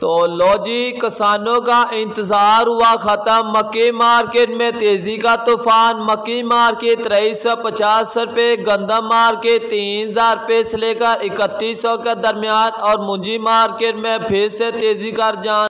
तो लो जी, किसानों का इंतजार हुआ खत्म। मक्की मार्केट में तेजी का तूफान। मक्की मार्केट 2350 रुपये, गंदम मार्केट 3000 रुपये से लेकर 3100 के दरमियान और मुंजी मार्केट में फिर से तेजी का रुझान।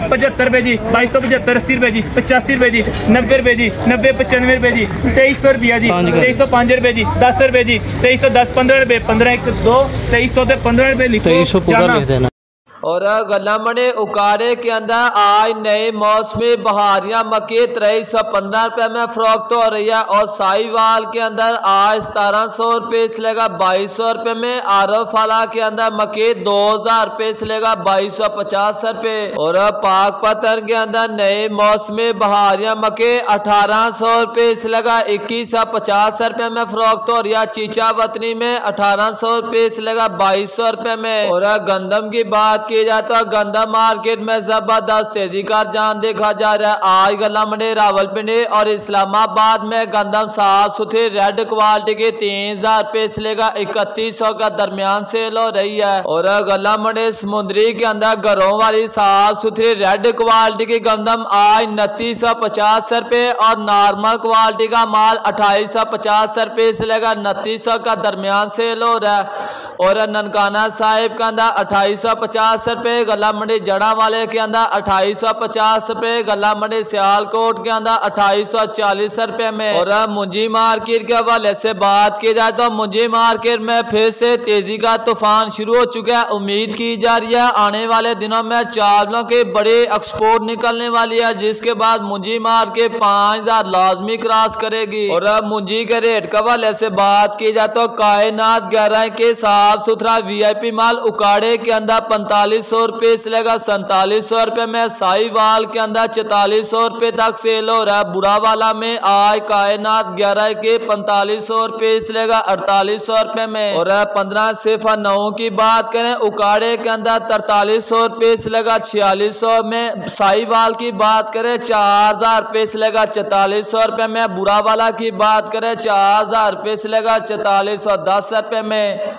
75 रुपये जी, 2275, 80 रुपये जी, 85 रुपये जी, 90 रुपये जी, 90, 95 रुपये जी, 2300 रुपया जी, 2305 रुपये जी, 10 रुपये जी, 2310, 15 रुपये, 15 1 2, 2300 से 15 रुपये लिखो। 2300 पूरा लिख देना। और गलामड़े उकाड़े के अंदर आज नए मौसमी बहारियां मक्की 2315 रुपये में फरोख्त हो रही है और साहिवाल के अंदर आज 1700 रुपये से लेगा 2200 रुपये में। आरफाला के अंदर मक्की 2000 रुपये से लेगा 2250 रुपये और पाकपतन के अंदर नए मौसमी बहारियां मक्की 1800 रुपये से लेगा 2150 रुपये में फरोख्त हो रही है। चीचा वतनी में 1800 रुपये से लेगा 2200 रुपये में। और गंदम की बात की जाए तो गंदम मार्केट में जबरदस्त तेजी का रुझान देखा जा रहा है। आज गलामंडी, रावलपिंडी और इस्लामाबाद में गंदम साफ सुथरी रेड क्वालिटी की 3000 रुपये से लेकर 3100 का दरमियान सेल हो रही है। और गलामंडी समुद्री के अंदर घरों वाली साफ सुथरी रेड क्वालिटी की गंदम आज 2950 रुपये और नॉर्मल क्वालिटी का माल 2850 रुपये से लेकर 2900 का दरमियान सेल हो रहा है। और ननकाना साहिब के अंदर 2850 रुपये, गलामंडी जड़ा वाले के अंदर 2850 रुपये, गलामंडी सियालकोट के अंदर 2840 रुपये में। और मुंजी मार्केट के हवाले से बात की जाए तो मुंजी मार्केट में फिर से तेजी का तूफान शुरू हो चुका है। उम्मीद की जा रही है आने वाले दिनों में चावलों के बड़े एक्सपोर्ट निकलने वाली है, जिसके बाद मुंजी मार्केट 5000 लाजमी क्रॉस करेगी। और मुंजी के रेट के हवाले से बात की जाए तो कायनात 11 के साफ सुथरा VIP माल उकाड़े के अंदर 4500 रुपये से लेगा 4700 रुपये में। साहिवाल के अंदर 4400 रुपये तक सेल हो रहा है। बुरा वाला में आज कायनात 11 के 4500 रुपये से लेगा 4800 रुपये में। और 1509 की बात करें उकाड़े के अंदर 4300 रुपये से लेगा 4600 में। साहिवाल की बात करें 4000 रुपये से लेगा 4400 रुपये में। बुरा वाला की बात करें 4000 रुपये से लेगा 4410 रुपये में।